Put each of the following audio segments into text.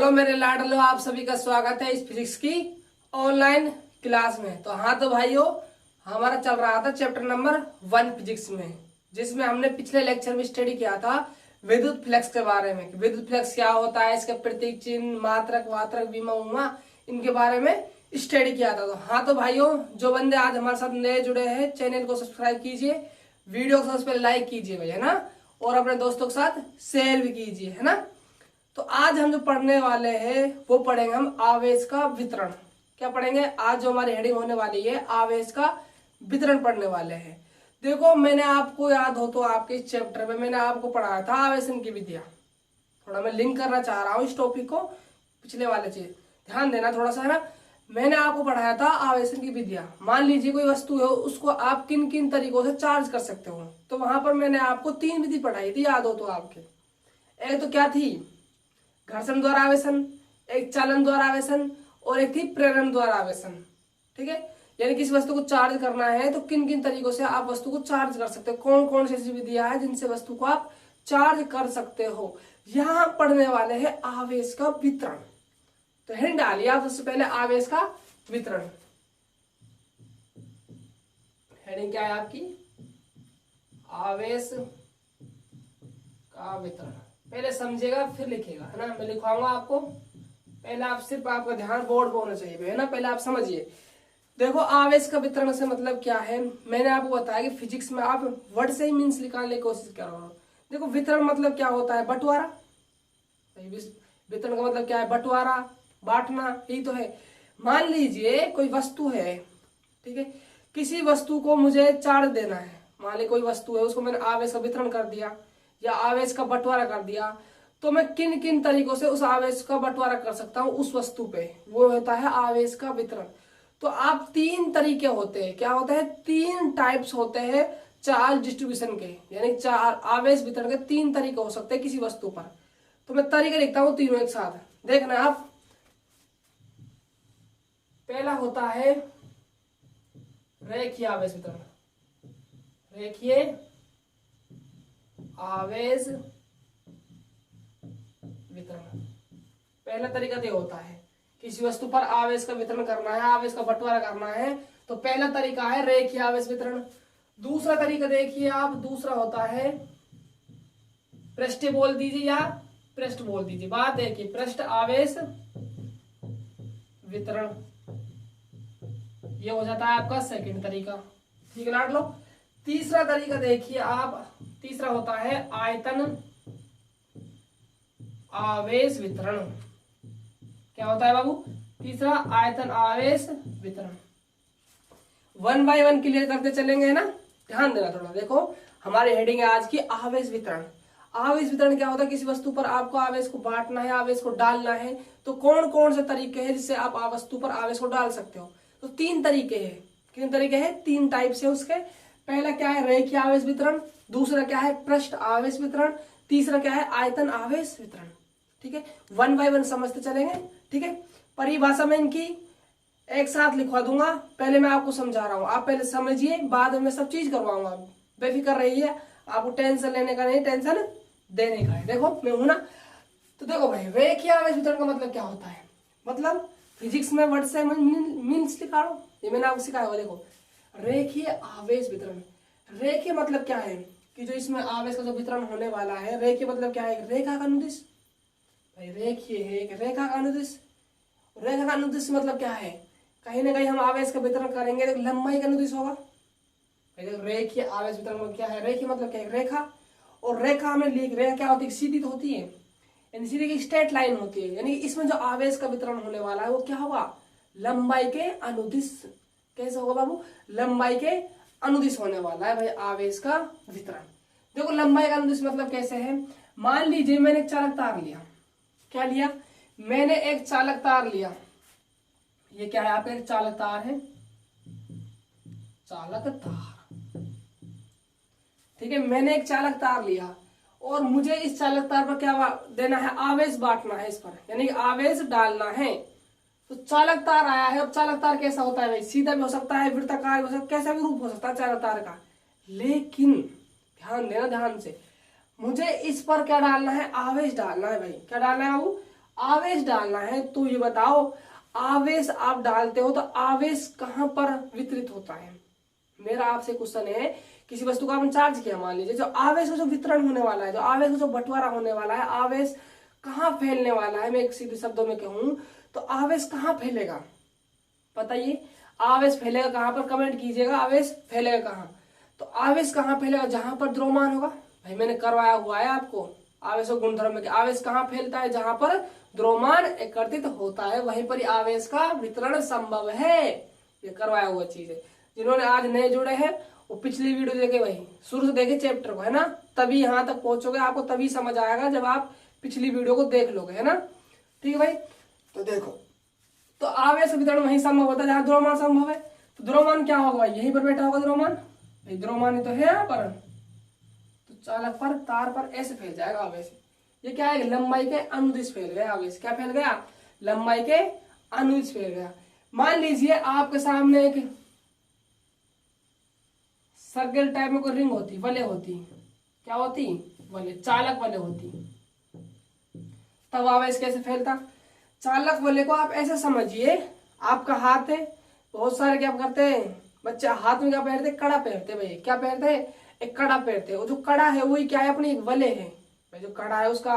Hello मेरे लाडलो, आप सभी का स्वागत है इस फिजिक्स की ऑनलाइन क्लास में। तो हाँ तो भाइयों, हमारा चल रहा था चैप्टर नंबर 1 फिजिक्स में, जिसमें हमने पिछले लेक्चर में स्टडी किया था विद्युत फ्लक्स के बारे में। विद्युत फ्लक्स क्या होता है, इसके प्रतीक चिन्ह, मात्रक वात्रक विमा उमा, इनके बारे में स्टडी किया था। तो हाँ तो भाइयों, जो बंदे आज हमारे साथ नए जुड़े हैं, चैनल को सब्सक्राइब कीजिए, वीडियो को सबसे पहले लाइक कीजिए भाई, है ना, और अपने दोस्तों के साथ शेयर भी कीजिए, है ना। तो आज हम जो पढ़ने वाले हैं वो पढ़ेंगे हम आवेश का वितरण। क्या पढ़ेंगे आज? जो हमारी हेडिंग होने वाली है आवेश का वितरण पढ़ने वाले हैं। देखो, मैंने आपको याद हो तो आपके इस चैप्टर में मैंने आपको पढ़ाया था आवेशन की विधियां। थोड़ा मैं लिंक करना चाह रहा हूँ इस टॉपिक को पिछले वाले चीज, ध्यान देना थोड़ा सा, है ना। मैंने आपको पढ़ाया था आवेशन की विधियां। मान लीजिए कोई वस्तु है, उसको आप किन किन तरीकों से चार्ज कर सकते हो। तो वहां पर मैंने आपको 3 विधि पढ़ाई थी, याद हो तो आपके। एक तो क्या थी? घर्षण द्वारा आवेशन, एक चालन द्वारा आवेशन, और एक थी प्रेरण द्वारा आवेशन। ठीक है, यानी किसी वस्तु को चार्ज करना है तो किन किन तरीकों से आप वस्तु को चार्ज कर सकते हो, कौन कौन सी ऐसी विधियां हैं जिनसे वस्तु को आप चार्ज कर सकते हो। यहां पढ़ने वाले हैं आवेश का वितरण। तो हिंट डालिए आप सबसे पहले आवेश का वितरण। हेडिंग क्या है आपकी? आवेश का वितरण। पहले समझिएगा फिर लिखिएगा, है ना। मैं लिखवाऊंगा आपको, पहले आप सिर्फ आपका ध्यान बोर्ड पर होना चाहिए, है ना। पहले आप समझिए। देखो, आवेश का वितरण से मतलब क्या है, मैंने आपको बताया कि फिजिक्स में आप वर्ड से ही मीन्स निकालने की कोशिश कर रहे हो। देखो, वितरण मतलब क्या होता है? बंटवारा। वितरण का मतलब क्या है? बंटवारा, बांटना, यही तो है। मान लीजिए कोई वस्तु है, ठीक है, किसी वस्तु को मुझे चार्ज देना है। मान लीजिए कोई वस्तु है, उसको मैंने आवेश का वितरण कर दिया या आवेश का बंटवारा कर दिया। तो मैं किन किन तरीकों से उस आवेश का बंटवारा कर सकता हूं उस वस्तु पे, वो होता है आवेश का वितरण। तो आप 3 तरीके होते हैं। क्या होता है? 3 टाइप्स होते हैं चार्ज डिस्ट्रीब्यूशन के, यानी चार आवेश वितरण के 3 तरीके हो सकते हैं किसी वस्तु पर। तो मैं तरीके लिखता हूं तीनों एक साथ, देखना आप। पहला होता है रेखीय आवेश वितरण। रेखीय आवेश वितरण पहला तरीका ये होता है, किसी वस्तु पर आवेश का वितरण करना है, आवेश का बंटवारा करना है, तो पहला तरीका है रेखीय आवेश वितरण। दूसरा तरीका देखिए आप, दूसरा होता है पृष्ठीय बोल दीजिए या पृष्ठ बोल दीजिए। बात देखिए, पृष्ठ आवेश वितरण, ये हो जाता है आपका सेकंड तरीका। ठीक है लाड लो। तीसरा तरीका देखिए आप, तीसरा होता है आयतन आवेश वितरण। क्या होता है बाबू? तीसरा आयतन आवेश वितरण। 1 बाय 1 क्लियर करते चलेंगे, है ना। ध्यान देना थोड़ा। देखो, हमारी हेडिंग है आज की आवेश वितरण। आवेश वितरण क्या होता है? किसी वस्तु पर आपको आवेश को बांटना है, आवेश को डालना है, तो कौन कौन से तरीके हैं जिससे आप वस्तु पर आवेश को डाल सकते हो। तो 3 तरीके हैं। किन तरीके हैं? 3 टाइप से उसके। पहला क्या है? रेखीय आवेश वितरण। दूसरा क्या है? पृष्ठ आवेश वितरण। तीसरा क्या है? आयतन आवेश वितरण। ठीक है, 1 बाय 1 समझते चलेंगे। ठीक है, परिभाषा में इनकी एक साथ लिखवा दूंगा। पहले मैं आपको समझा रहा हूं, आप पहले समझिए, बाद में मैं सब चीज करवाऊंगा। बेफिक्र रहिए, आपको टेंशन लेने का नहीं, टेंशन देने का है। देखो मैं हूं ना। तो देखो भाई, रेखीय आवेश वितरण का मतलब क्या होता है? मतलब फिजिक्स में वर्ड से मीन्स लिखा रहा हूं, ये मैंने आपको सिखाया। देखो, रेखीय आवेश वितरण। रेखीय मतलब क्या है कि जो इसमें आवेश का जो वितरण होने वाला है, रेखीय मतलब क्या है? रेखा का अनुदिश। भाई रेखीय है एक रेखा का अनुदिश। रेखा का अनुदिश मतलब क्या है? कहीं ना कहीं हम आवेश का वितरण करेंगे तो लंबाई का अनुदिश होगा। रेखीय आवेश वितरण में क्या है? रेखीय मतलब क्या है? रेखा। और रेखा हमें रेखा क्या होती है? सीधी तो होती है, यानी सीधी की स्ट्रेट लाइन होती है। यानी इसमें जो आवेश का वितरण होने वाला है वो क्या होगा? लंबाई के अनुदिश। कैसे होगा बाबू? लंबाई के अनुदिश होने वाला है भाई आवेश का वितरण। देखो, लंबाई का अनुदिश मतलब कैसे है? मान लीजिए मैंने एक चालक तार लिया। क्या लिया? मैंने एक चालक तार लिया। ये क्या है? आपका एक चालक तार है, चालक तार। ठीक है, मैंने एक चालक तार लिया और मुझे इस चालक तार पर क्या देना है? आवेश बांटना है इस पर, यानी आवेश डालना है। तो चालक तार आया है। अब चालक तार कैसा होता है भाई? सीधा भी हो सकता है, वृत्ताकार भी हो सकता है, कैसा भी रूप हो सकता है चालक तार का। लेकिन ध्यान देना ध्यान से, मुझे इस पर क्या डालना है? आवेश डालना है भाई। क्या डालना है बाबू? आवेश डालना है। तो ये बताओ, आवेश आप डालते हो तो आवेश कहाँ पर वितरित होता है? मेरा आपसे क्वेश्चन है, किसी वस्तु को आपने चार्ज किया, मान लीजिए, जो आवेश जो वितरण होने वाला है, जो आवेश जो बंटवारा होने वाला है, आवेश कहाँ फैलने वाला है? मैं एक सीधे शब्दों में कहूं तो आवेश कहाँ फैलेगा? बताइए, आवेश फैलेगा कहाँ पर? कमेंट कीजिएगा, आवेश फैलेगा कहाँ? तो आवेश कहाँ फैलेगा? जहां पर द्रव्यमान होगा। भाई मैंने करवाया हुआ है आपको आवेश और गुणधर्म में, आवेश कहाँ फैलता है? जहां पर द्रव्यमान एकत्रित होता है, वहीं पर आवेश का वितरण संभव है। ये करवाया हुआ चीज है। जिन्होंने आज नए जुड़े हैं वो पिछली वीडियो देखे, वही शुरू से देखे चैप्टर को, है ना, तभी यहाँ तक पहुंचोगे। आपको तभी समझ आएगा जब आप पिछली वीडियो को देख लोगे, है ना। ठीक है भाई, तो देखो, तो आवेश वितरण वही संभव होता है जहां द्रव्यमान संभव है। तो द्रव्यमान क्या होगा भाई? यहीं पर बैठा होगा द्रव्यमान। भाई द्रव्यमान ही तो है यहाँ पर। तो चालक पर, तार पर ऐसे फैल जाएगा आवेश। ये क्या है? लंबाई के अनुदिश फैल गया आवेश। क्या फैल गया? लंबाई के अनुदिश फैल गया। मान लीजिए आपके सामने एक सर्कल टाइप में कोई रिंग होती, वलय होती, क्या होती? वलय, चालक वलय होती। तब आवेश कैसे फैलता? चालक वलय को आप ऐसे समझिए, आपका हाथ है, बहुत सारे क्या करते हैं बच्चे, हाथ में क्या पहनते? कड़ा पहनते। भाई क्या पहनते हैं? एक कड़ा पहनते हैं। वो जो कड़ा है वही क्या है? अपनी एक वलय है। भाई जो कड़ा है उसका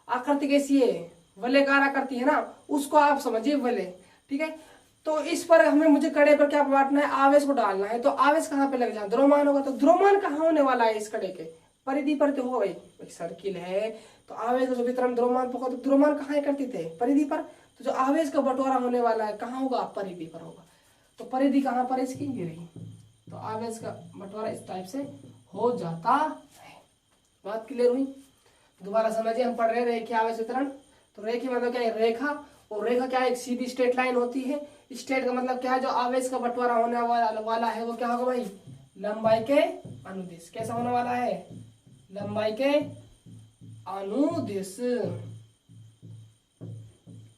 आकृति कैसी है? वलयकार आकृति है ना, उसको आप समझिए वलय। ठीक है, तो इस पर हमें, मुझे कड़े पर क्या बांटना है? आवेश को डालना है। तो आवेश कहाँ पे लग जाए? द्रव्यमान होगा। तो द्रव्यमान कहाँ होने वाला है? इस कड़े के परिधि पर तो होगा। भाई सर्किल है तो आवेश का वितरण द्रव्यमान पर होगा। तो द्रव्यमान कहाँ करते थे? परिधि पर। तो जो आवेश का बंटवारा होने वाला है कहाँ होगा? परिधि पर होगा। तो परिधि कहाँ पर? इसकी ये रही। तो आवेश का बंटवारा इस टाइप से हो जाता है। बात क्लियर हुई? दोबारा समझिए, हम पढ़ रहे रेखीय आवेश वितरण। तो रेखीय मतलब क्या है? रेखा। और रेखा क्या है? एक सीधी स्ट्रेट लाइन होती है। स्ट्रेट का मतलब क्या है? जो आवेश का बंटवारा होने वाला है वो क्या होगा भाई? लंबाई के अनुदिश। कैसा होने वाला है? लंबाई के अनुदिश।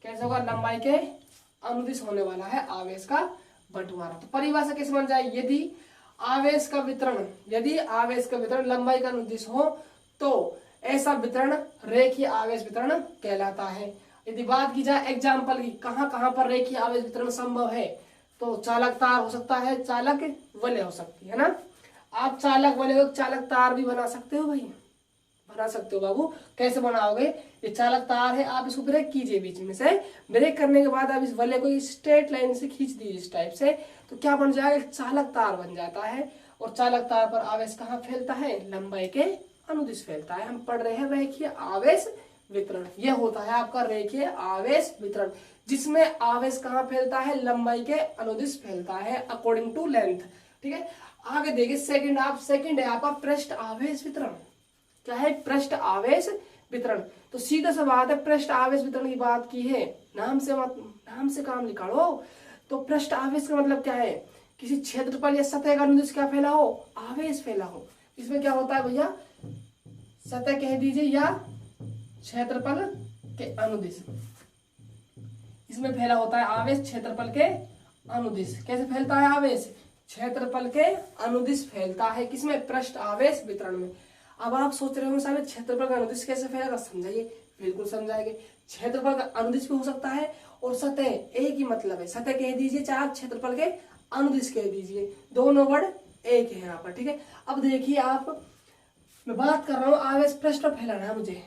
कैसे होगा? लंबाई के अनुदिश होने वाला है आवेश का बंटवारा। तो परिभाषा कैसे बन जाए? यदि आवेश का वितरण लंबाई का अनुदिश हो तो ऐसा वितरण रेखीय आवेश वितरण कहलाता है। यदि बात की जाए एग्जाम्पल की, कहां कहां पर रेखीय आवेश वितरण संभव है? तो चालक तार हो सकता है, चालक वलय हो सकती है ना। आप चालक वलय को चालक तार भी बना सकते हो। भाई बना सकते हो बाबू। कैसे बनाओगे? ये चालक तार है, आप इसको ब्रेक कीजिए, बीच में से ब्रेक करने के बाद आप इस वलय को स्ट्रेट लाइन से खींच दीजिए इस टाइप से, तो क्या बन जाएगा? चालक तार बन जाता है। और चालक तार पर आवेश कहाँ फैलता है? लंबाई के अनुदिश फैलता है। हम पढ़ रहे हैं रेखीय आवेश वितरण। यह होता है आपका रेखीय आवेश वितरण, जिसमें आवेश कहाँ फैलता है? लंबाई के अनुदिश फैलता है, अकॉर्डिंग टू लेंथ। ठीक है, आगे देखिए सेकंड है आपका पृष्ठ आवेश वितरण। क्या है? पृष्ठ आवेश वितरण। तो सीधा सा बात है, पृष्ठ आवेश वितरण की बात की है, नाम से काम निकालो। तो पृष्ठ आवेश का मतलब क्या है? किसी क्षेत्रफल या सतह का अनुदिश क्या फैला हो? आवेश फैला हो। इसमें क्या होता है भैया? सतह कह दीजिए या क्षेत्रफल के अनुदिश, इसमें फैला होता है आवेश क्षेत्रफल के अनुदिश। कैसे फैलता है आवेश? क्षेत्रफल के अनुदिश फैलता है। किसमें? पृष्ठ आवेश वितरण में। अब आप सोच रहे हो साहब क्षेत्रफल का अनुदिश कैसे फैलेगा? समझाइए। बिल्कुल समझाएंगे। क्षेत्रफल का अनुदिश भी हो सकता है और सतह, एक ही मतलब है। सतह कह दीजिए चाहे क्षेत्रफल के अनुदिश कह दीजिए, दोनों वर्ड एक है यहाँ पर। ठीक है, अब देखिए आप, मैं बात कर रहा हूँ आवेश पृष्ठ पर फैलाना है मुझे।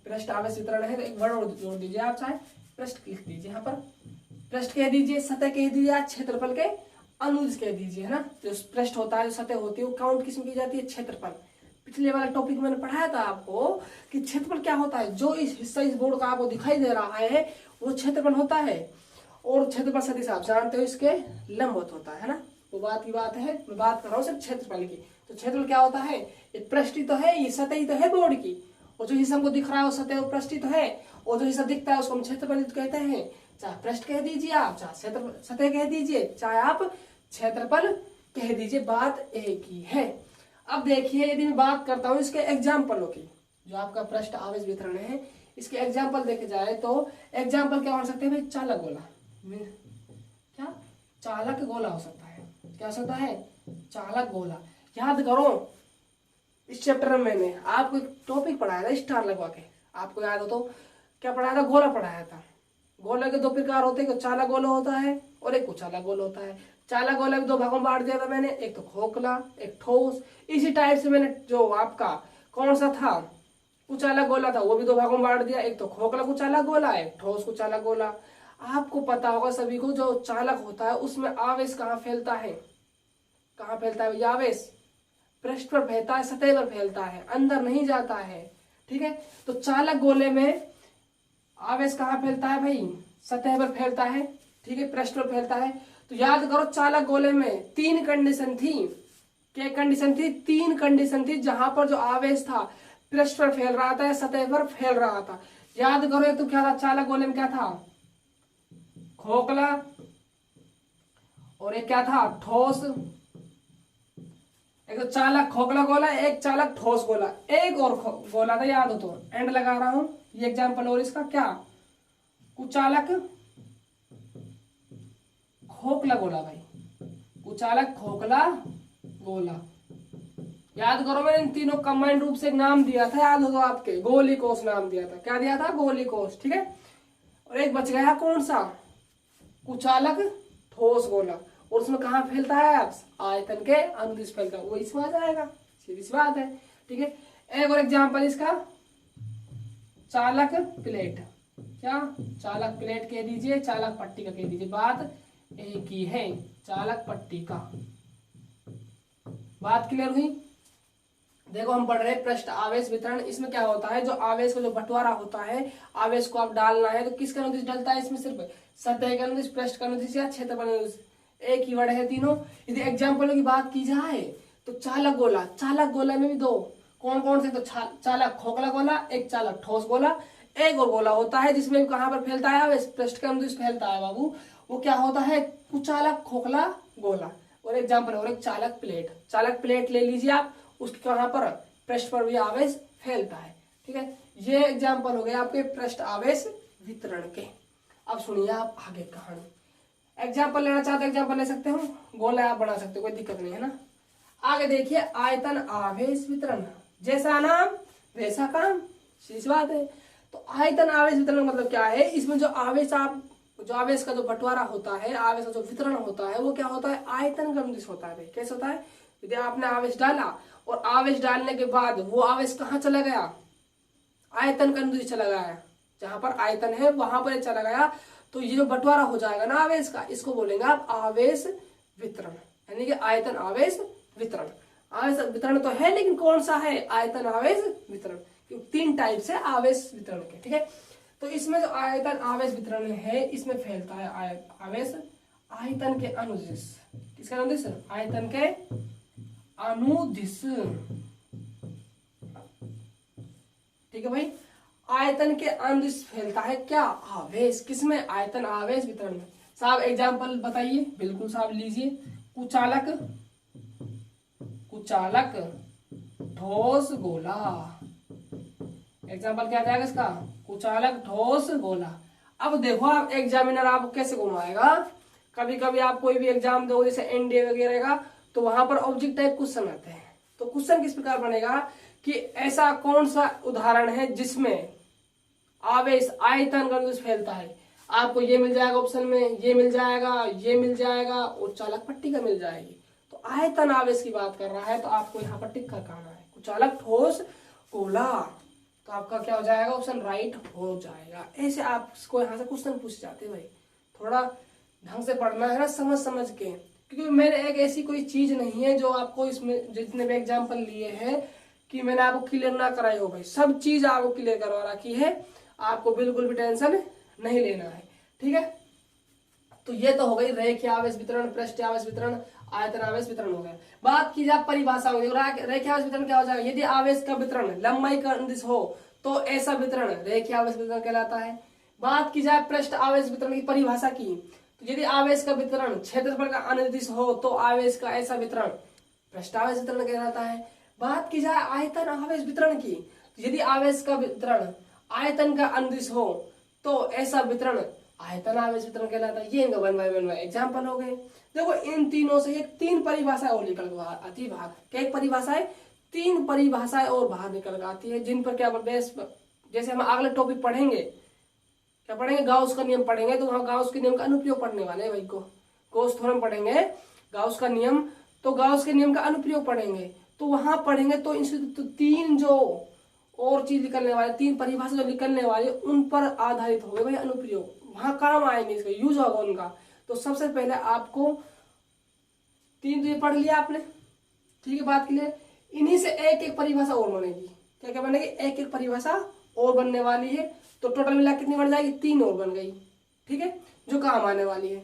पृष्ठ आवेश वितरण है तो एक वर्ड जोड़ दीजिए आप, चाहे पृष्ठ लिख दीजिए यहाँ पर। पृष्ठ कह दीजिए, सतह कह दीजिए, क्षेत्रफल के अनुदिश कह दीजिए, है ना। जो पृष्ठ होता है, जो सतह होती है, वो काउंट किसमें की जाती है? क्षेत्रफल। पिछले वाला टॉपिक मैंने पढ़ाया था आपको कि क्षेत्रफल क्या होता है। जो इस हिस्सा इस बोर्ड का आपको दिखाई दे रहा है वो क्षेत्रफल होता है। और क्षेत्रफल सदिश आप जानते हो इसके लंबवत होता है ना। वो बात की बात है, मैं बात कर रहा हूँ सिर्फ क्षेत्रफल की। तो क्षेत्रफल क्या होता है? ये पृष्ठ ही तो है, ये सतह ही तो है बोर्ड की। और जो हिस्सा हमको दिख रहा है वो सतह, वो पृष्ठ ही तो है। और जो हिस्सा दिखता है उसको हम क्षेत्रफल कहते हैं। चाहे पृष्ठ कह दीजिए आप, चाहे सतह कह दीजिए, चाहे आप क्षेत्रफल कह दीजिए, बात एक ही है। अब देखिए, यदि मैं बात करता हूँ इसके एग्जाम्पलों की, जो आपका पृष्ठ आवेश वितरण है, इसके एग्जाम्पल देखे जाए तो एग्जाम्पल क्या हो सकते हैं भाई? चालक गोला। क्या? चालक गोला हो सकता है। क्या हो सकता है? चालक गोला। याद करो, इस चैप्टर में मैंने आपको एक टॉपिक पढ़ाया था स्टार लगवा के, आपको याद हो तो। क्या पढ़ाया था, गोला पढ़ाया था। गोले के दो प्रकार होते हैं, एक चाला गोला होता है और एक कुचाला गोला होता है। चाला गोला के दो भागों में बांट दिया था मैंने, एक तो खोखला एक ठोस। इसी टाइप से मैंने जो आपका कौन सा था कुचाला गोला था वो भी दो भागों में बांट दिया, एक तो खोखला कुचाला गोला एक ठोस कुचाला गोला। आपको पता होगा सभी को जो चालक होता है उसमें आवेश कहाँ फैलता है, कहाँ फैलता है भैया आवेश, पृष्ठ पर फैलता है, सतह पर फैलता है, अंदर नहीं जाता है। ठीक है, तो चालक गोले में आवेश कहाँ फैलता है भाई, सतह पर फैलता है। ठीक है, पृष्ठ पर फैलता है। तो याद करो चालक गोले में तीन कंडीशन थी। क्या कंडीशन थी, तीन कंडीशन थी जहां पर जो आवेश था पृष्ठ पर फैल रहा था या सतह पर फैल रहा था। याद करो, एक तो क्या था चालक गोले में, क्या था खोखला, और एक क्या था ठोस। एक तो चालक खोखला गोला, एक चालक ठोस गोला, एक और गोला था याद हो तो, एंड लगा रहा हूं ये एग्जांपल। और इसका क्या कुचालक खोखला गोला भाई, कुचालक खोखला गोला। याद करो मैंने इन तीनों कंबाइंड रूप से एक नाम दिया था, याद हो तो आपके, गोलीकोष नाम दिया था। क्या दिया था, गोलीकोष। ठीक है, और एक बच गया कौन सा, कुचालक ठोस गोला। और उसमें कहाँ फैलता है आप, आयतन के अनुदिश फैलता है, वो इसमें आ जाएगा, सीधी सी बात है। ठीक है, एक और एग्जांपल इसका चालक प्लेट। क्या चालक प्लेट कह दीजिए, चालक पट्टी का कह दीजिए, बात एक ही है, चालक पट्टी का। बात क्लियर हुई। देखो हम पढ़ रहे हैं पृष्ठ आवेश वितरण। इसमें क्या होता है, जो आवेश का जो बंटवारा होता है, आवेश को आप डालना है तो किसका अनुदिश डलता है इसमें, सिर्फ सतह का अनुदिश, पृष्ठ का अनुदिश या क्षेत्रफल अनुदिश, एक ही वर्ड है तीनों। यदि एग्जाम्पलों की बात की जाए तो चालक गोला, चालक गोला में भी दो कौन कौन से, तो चालक खोखला गोला, एक चालक ठोस गोला, एक और गोला होता है जिसमें कहाँ पर फैलता है आवेश, पृष्ठ का अनुदिश फैलता है बाबू, वो क्या होता है कुचालक खोखला गोला। और एग्जाम्पल और एक चालक प्लेट, चालक प्लेट ले लीजिए आप, उसके कहाँ पर पृष्ठ पर भी आवेश फैलता है। ठीक है, ये एग्जाम्पल हो गए आपके पृष्ठ आवेश वितरण के। अब सुनिए आप आगे कहानी, एग्जाम्पल लेना चाहते एग्जाम्पल ले सकते हो, गोला आप बना सकते हो, कोई दिक्कत नहीं है ना। आगे देखिए आयतन आवेश वितरण, जैसा नाम वैसा काम, सीधी बात है। तो आयतन आवेश वितरण मतलब क्या है, इसमें जो आवेश आप, जो आवेश का जो बंटवारा होता है, आवेश का जो वितरण होता है वो क्या होता है, आयतन का अनुदिश होता है भाई। कैसे होता है, यदि आपने आवेश डाला और आवेश डालने के बाद वो आवेश कहाँ चला गया, आयतन का अनुदिश चला गया, जहां पर आयतन है वहां पर चला गया, तो ये जो बंटवारा हो जाएगा ना आवेश का, इसको बोलेंगे आप आवेश वितरण, यानी कि आयतन आवेश वितरण। आवेश वितरण तो है लेकिन कौन सा है, आयतन आवेश वितरण, क्योंकि तीन टाइप से आवेश वितरण के। ठीक है, तो इसमें जो आयतन आवेश वितरण है इसमें फैलता है आवेश आयतन के अनुदिश। किसका अनुदिश, आयतन के अनुदिश। ठीक है भाई, आयतन के अनुदिश फैलता है क्या, आवेश, किसमें, आयतन आवेश वितरण में। साहब एग्जाम्पल बताइए, बिल्कुल साहब लीजिए, कुचालक, कुचालक ठोस गोला। एग्जाम्पल क्या जाएगा इसका, कुचालक ठोस गोला। अब देखो आप एग्जामिनर आपको कैसे घुमाएगा, कभी कभी आप कोई भी एग्जाम दो जैसे एनडीए वगैरह का, तो वहां पर ऑब्जेक्ट टाइप क्वेश्चन आते हैं। तो क्वेश्चन किस प्रकार बनेगा कि ऐसा कौन सा उदाहरण है जिसमें आवेश आयतन का अनुदिश फैलता है, आपको ये मिल जाएगा ऑप्शन में, ये मिल जाएगा, ये मिल जाएगा और चालक पट्टी का मिल जाएगी। तो आयतन आवेश की बात कर रहा है तो आपको यहाँ पर टिक कर करना है, कुचालक ठोस गोला, तो आपका क्या हो जाएगा, ऑप्शन राइट हो जाएगा। ऐसे आपको यहाँ से क्वेश्चन पूछ जाते हैं भाई, थोड़ा ढंग से पढ़ना है ना, समझ समझ के, क्योंकि मेरे एक ऐसी कोई चीज नहीं है जो आपको इसमें जितने भी एग्जाम्पल लिए हैं कि मैंने आपको क्लियर ना कराई हो भाई, सब चीज आपको क्लियर करवा रखी है, आपको बिल्कुल भी टेंशन नहीं लेना है। ठीक है, तो ये तो हो गई रेखीय आवेश वितरण, पृष्ठीय आवेश वितरण, आयतन आवेश वितरण हो गया। बात की जाए परिभाषा में, रेखीय आवेश वितरण क्या हो जाएगा, यदि आवेश का वितरण लंबाई का अनुदिश हो तो ऐसा वितरण रेखीय आवेश वितरण कहलाता है। बात की जाए पृष्ठ आवेश वितरण की परिभाषा की, तो यदि आवेश का वितरण क्षेत्रफल का अनुदिश हो तो आवेश का ऐसा वितरण पृष्ठ आवेश वितरण कहलाता है। बात की जाए आयतन आवेश वितरण की, तो यदि आवेश का वितरण आयतन का अनुदिश हो तो ऐसा वितरण आयतन आवेश वितरण कहलाता है। ये इनका 1 by 1 एग्जाम्पल हो गए। देखो इन तीनों से एक तीन परिभाषाएं और निकल आती बाहर, क्या एक परिभाषाएं, तीन परिभाषाएं और बाहर निकल आती है, जिन पर क्या जैसे हम अगले टॉपिक पढ़ेंगे क्या पढ़ेंगे, गाउस का नियम पढ़ेंगे। तो वहां गाउस के नियम का अनुप्रयोग पढ़ने वाले हैं भाई को, गाउस थ्योरम पढ़ेंगे, गाउस का नियम, तो गाउस के नियम का अनुप्रयोग पढ़ेंगे। तो वहां पढ़ेंगे तो इनसे तो तीन जो और चीज निकलने वाले, तीन परिभाषा जो निकलने वाले उन पर आधारित होंगे भाई अनुप्रयोग, वहां काम आएंगे, इसका यूज होगा उनका। तो सबसे पहले आपको तीन तो ये पढ़ लिया आपने, ठीक है, बात क्लियर। इन्हीं से एक एक परिभाषा और बनेगी, क्या क्या बनेगी, एक एक परिभाषा और बनने वाली है। तो टोटल मिला कितनी बन जाएगी, तीन और बन गई, ठीक है, जो काम आने वाली है।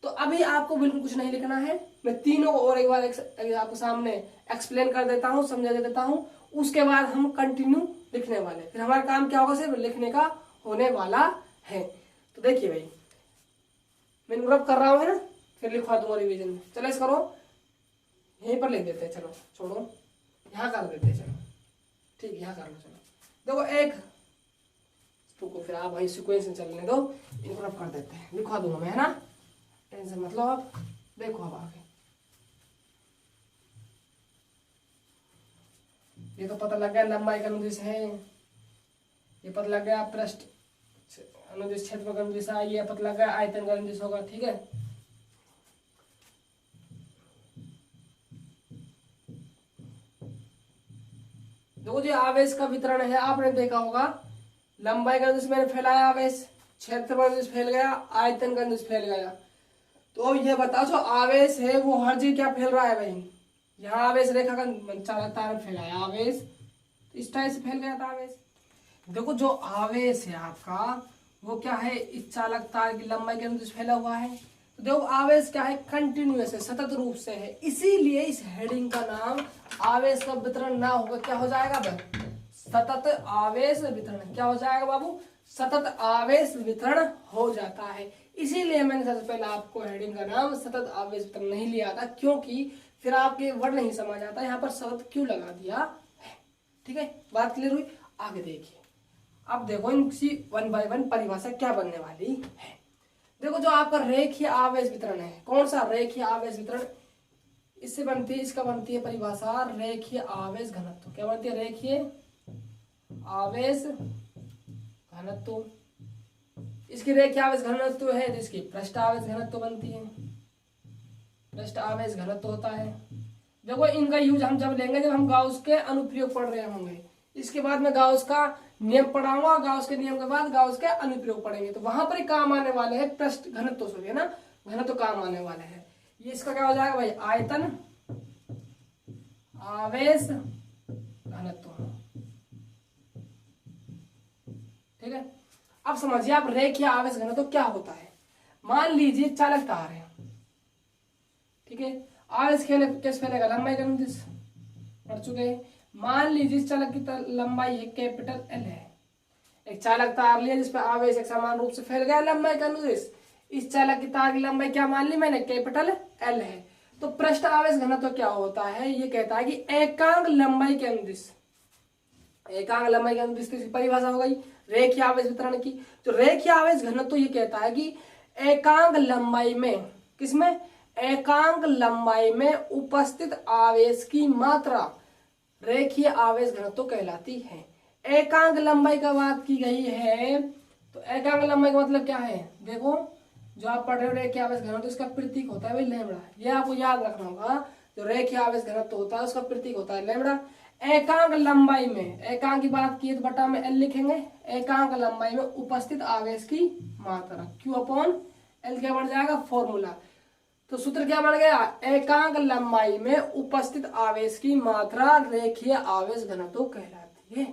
तो अभी आपको बिल्कुल कुछ नहीं लिखना है, मैं तीनों को और एक बार आपके सामने एक्सप्लेन कर देता हूँ, समझा देता हूँ, उसके बाद हम कंटिन्यू लिखने वाले, फिर हमारा काम क्या होगा, सिर्फ लिखने का होने वाला है। तो देखिए भाई, मैं रब कर रहा हूँ है ना, फिर लिखवा दूंगा रिवीजन में। चलो इस करो, यहीं पर लिख देते हैं, चलो छोड़ो, यहाँ कर देते हैं, चलो ठीक है, यहाँ कर लो। चलो देखो एक को फिर आप भाई सीक्वेंस में चलने दो, इनको रब कर देते हैं, लिखवा दूंगा मैं, है ना, टेंशन मतलब आप देखो। अब आगे ये तो पता लग गया लंबाई का अनुदिश है, ये पता लग गया पृष्ठ अनुदिश, क्षेत्र का अनुदिश, ये पता लग गया आयतन का अनुदिश होगा, ठीक है। देखो जो आवेश का वितरण है, आपने देखा होगा, लंबाई का अनुदिश मैंने फैलाया आवेश, क्षेत्र का अनुदिश फैल गया, आयतन का अनुदिश फैल गया। तो ये बताओ जो आवेश है वो हर जगह क्या फैल रहा है भाई, यहाँ आवेश रेखा का चालकता में फैलाया आवेश, तो इस टाइप से फैल गया था आवेश। देखो जो आवेश है आपका वो क्या है, इस चालक तार की लंबाई के अनुदिश फैला हुआ है। तो देखो आवेश क्या है, कंटिन्यूअस है, सतत रूप से है, इसीलिए इस हेडिंग का नाम आवेश का वितरण ना होगा, क्या हो जाएगा भाई, सतत आवेश वितरण। क्या हो जाएगा बाबू, सतत आवेश वितरण हो जाता है। इसीलिए मैंने सबसे पहले आपको हेडिंग का नाम सतत आवेश वितरण नहीं लिया था, क्योंकि फिर आपके वर्ड नहीं समझ आता, यहाँ पर सतत क्यों लगा दिया है, ठीक है, बात क्लियर हुई। आगे देखिए, अब देखो इनकी 1 बाय 1 परिभाषा क्या बनने वाली है। देखो जो आपका रेखीय आवेश वितरण है, कौन सा रेखीय आवेश वितरण, इससे बनती है, इसका बनती है परिभाषा रेखीय आवेश घनत्व। क्या बनती है, रेखीय आवेश घनत्व। इसकी रेखीय आवेश घनत्व है, जिसकी पृष्ठ आवेश घनत्व बनती है, पृष्ठ आवेश घनत्व होता है। देखो इनका यूज हम जब लेंगे जब हम गाउस के अनुप्रयोग पढ़ रहे होंगे, इसके बाद में गाउस का नियम पढ़ाऊंगा, गाउस के नियम के बाद गाउस के अनुप्रयोग पढ़ेंगे, तो वहां पर ही काम आने वाले हैं पृष्ठ घनत्व से, है ना, घनत्व काम आने वाले हैं। ये इसका क्या हो जाएगा भाई, आयतन आवेश घनत्व, ठीक है। अब समझिए आप रेखीय आवेश घनत्व क्या होता है। मान लीजिए चालक तार है, ठीक है, आवेश कैसे फैलेगा, लंबाई का अनुदिश पढ़ चुके हैं। मान लीजिए इस चालक की लंबाई है कैपिटल एल है, एक चालक तार लिया जिसपे आवेश एक समान रूप से फैल गया, लंबाई का अनुदिश, इस चालक की तार की लंबाई क्या मान ली मैंने, कैपिटल एल है। तो पृष्ठ आवेश घनत्व क्या होता है, ये कहता है कि एकांक लंबाई के अनुदिश, एकांक लंबाई के अनुदिश की परिभाषा हो गई रेखीय आवेश वितरण की। तो रेखीय आवेश घनत्व ये कहता है कि एकांक लंबाई में, किसमें, एकांक लंबाई में उपस्थित आवेश की मात्रा रेखीय आवेश घनत्व कहलाती है। एकांक लंबाई का बात की गई है, तो एकांक लंबाई का मतलब क्या है, देखो जो आप पढ़ रहे हो रेखीय आवेश घनत्व, इसका प्रतीक होता है भाई लैम्बडा, ये आपको याद रखना होगा। जो रेखीय आवेश घनत्व होता है उसका प्रतीक होता है लैम्बडा। एकांक लंबाई में, एकांक की बात की तो बटा में एल लिखेंगे, एकांक लंबाई में उपस्थित आवेश की मात्रा Q अपॉन एल क्या बन जाएगा, फॉर्मूला। तो सूत्र क्या बन गया, एकांक लंबाई में उपस्थित आवेश की मात्रा रेखीय आवेश घनत्व कहलाती है।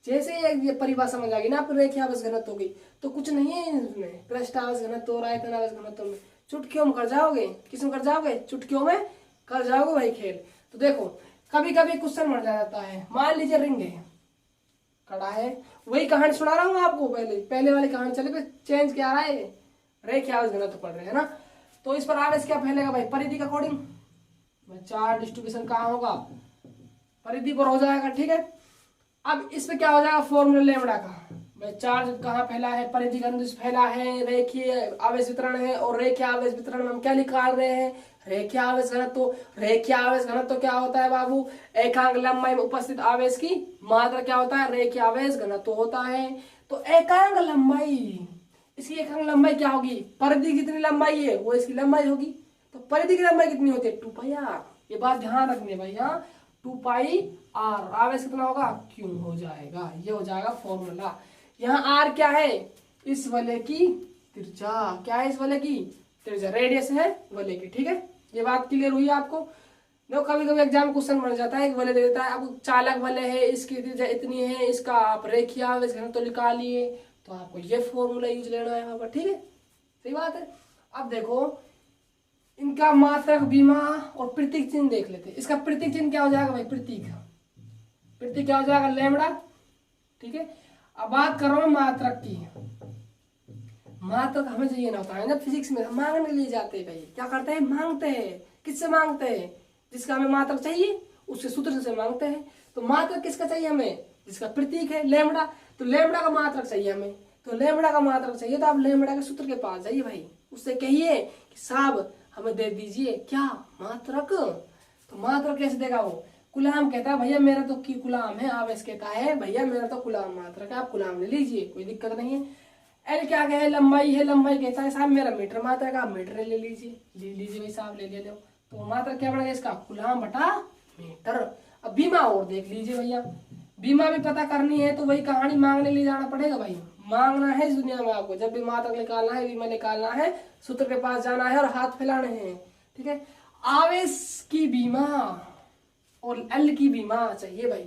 जैसे ये परिभाषा समझ आ गई ना आपको रेखीय आवेश घनत्व की, तो कुछ नहीं है इसमें, पृष्ठ आवेश घनत्व और आयतन आवेश घनत्व में चुटकियों में कर जाओगे, किसमें कर जाओगे, चुटकियों में कर जाओगे भाई खेल। तो देखो कभी कभी क्वेश्चन बढ़ जाता है, मान लीजिए रिंग है, कड़ा है, वही कहानी सुना रहा हूँ आपको, पहले वाली कहानी चले, चेंज क्या आ रहा है, रेखीय आवेश घनत्व पढ़ रहे हैं ना। तो इस पर आवेश क्या फैलेगा भाई, परिधि के अकॉर्डिंग, चार्ज डिस्ट्रीब्यूशन कहाँ होगा, परिधि पर हो जाएगा, ठीक है। अब इस पे क्या हो जाएगा, फॉर्मूला लैम्बडा का, भाई चार्ज कहाँ फैला है, परिधि के अनुदिश फैला है, रेखीय आवेश वितरण है, और रेखीय आवेश वितरण में हम क्या निकाल रहे हैं, रेखीय आवेश घनत्व क्या होता है बाबू? एकांक लंबाई में उपस्थित आवेश की मात्रा क्या होता है? रेखीय आवेश घनत्व होता है। तो एकांक लंबाई, इसकी एकांक लंबाई क्या होगी? परिधि कितनी लंबाई है वो इसकी लंबाई होगी। तो परिधि की लंबाई कितनी होती है? 2 पाई आर। ये बात ध्यान रखनी है भैया, 2 पाई आर। आवेश कितना होगा? क्यू हो जाएगा। ये हो जाएगा फॉर्मूला। यहाँ आर क्या है? इस वलय की त्रिज्या। क्या है? इस वलय की त्रिज्या, रेडियस है वलय की। ठीक है, ये बात क्लियर हुई आपको? देखो कभी कभी एग्जाम क्वेश्चन बन जाता है, एक वलय दे देता है, अब चालक वलय है, इसकी त्रिज्या इतनी है, इसका आप रेखीय आवेश घनत्व तो निकालिए, तो आपको ये फॉर्मूला यूज लेना है वहां पर। ठीक है, सही बात है। अब देखो इनका मात्रक, बीमा और प्रतीक चिन्ह देख लेते हैं। इसका प्रतीक चिन्ह क्या हो जाएगा भाई? प्रतीक क्या हो जाएगा? लैम्बडा। ठीक है, अब बात कर रहा हूं मात्रक की। मात्रक हमें चाहिए ना होता है ना फिजिक्स में, हम मांगने लिए जाते हैं भाई। क्या करते हैं? मांगते हैं। किससे मांगते हैं? जिसका हमें मात्रक चाहिए उससे सूत्र से मांगते हैं। तो मात्रक किसका चाहिए हमें? जिसका प्रतीक है लैम्बडा। तो लैम्बडा का मात्रक चाहिए हमें, तो लैम्बडा का मात्रक चाहिए तो आप लैम्बडा के सूत्र के पास जाइए भाई, उससे कहिए कि साहब हमें दे दीजिए क्या? मात्रक। तो मात्रक कैसे देगा वो? कुलाम कहता है भैया मेरा तो की कुलाम है, आवेश कहता है भैया मेरा तो कुलाम मात्रक है, आप कुलाम ले लीजिए, कोई दिक्कत नहीं है। एल क्या है? लंबाई है, लंबाई कहता है साहब मेरा मीटर मात्रक, आप मीटर ले लीजिए, भाई साहब ले लो। तो मात्रक क्या बढ़ेगा इसका? कुलाम बटा मीटर। अब बीमा और देख लीजिए भैया, बीमा भी पता करनी है तो वही कहानी मांगने ले जाना पड़ेगा भाई। मांगना है इस दुनिया में आपको, जब भी मात्रक निकालना है, बीमा निकालना है, सूत्र के पास जाना है और हाथ फैलाने हैं। ठीक है, आवेश की बीमा और एल की बीमा चाहिए भाई।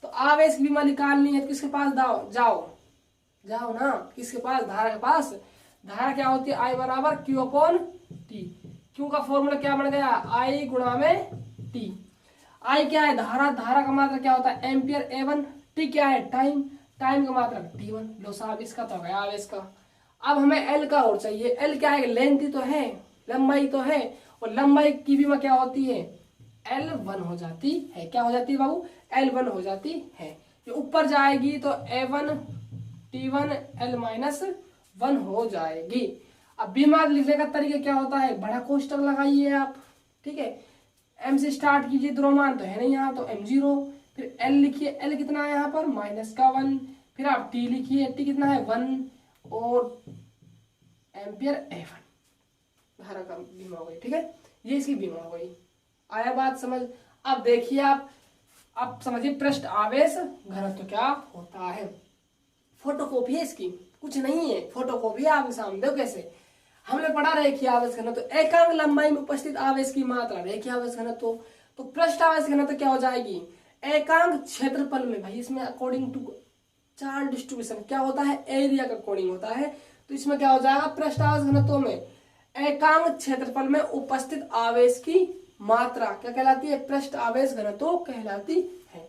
तो आवेश की बीमा निकालनी है तो किसके पास जाओ ना, किसके पास? धारा के पास। धारा क्या होती है? आई बराबर क्यू अपॉन टी। क्यू का फॉर्मूला क्या बन गया? आई गुणा में टी। आई क्या है? धारा। धारा का मात्रा क्या होता है? Ampere A1। टी क्या है? टाइम। टाइम का मात्रा T1। लो साहब इसका तो गया आवेश का। अब हमें एल का और चाहिए। एल क्या है? लेंथ ही तो है, लंबाई तो है, और लंबाई की बीमा क्या होती है? L1 हो जाती है। क्या हो जाती है बाबू? L1 हो जाती है। ये ऊपर जाएगी तो A1 T1 L-1 हो जाएगी। अब बीमा लिखने का तरीका क्या होता है? बड़ा कोष्टक लगाइए आप। ठीक है, M से स्टार्ट कीजिए, द्रव्यमान तो है नहीं यहाँ, तो M0, फिर L लिखिए, L कितना है यहाँ पर? -1, फिर आप T लिखिए, T कितना है? 1, और एम्पियर A1 धारा का बीमा हो गई। ठीक है, ये इसकी बीमा हो गई। आया बात समझ? अब देखिए आप समझिए पृष्ठ आवेश घनत्व क्या होता है। फोटोकॉपी है इसकी, कुछ नहीं है, फोटोकॉपी है, आप सामने दो कैसे। हमने पढ़ा रेखीय आवेश घनत्व, एकांक लंबाई में उपस्थित आवेश की मात्रा रेखीय आवेश घनत्व। तो पृष्ठ आवेश घनत्व क्या हो जाएगी? एकांक क्षेत्रफल में भाई, इसमें अकॉर्डिंग टू चार्ज डिस्ट्रीब्यूशन क्या होता है? एरिया का अकॉर्डिंग होता है। तो इसमें क्या हो जाएगा? पृष्ठ आवेश घनत्व में एकांक क्षेत्रफल में उपस्थित आवेश की मात्रा क्या कहलाती है? पृष्ठ आवेश घनत्व कहलाती है।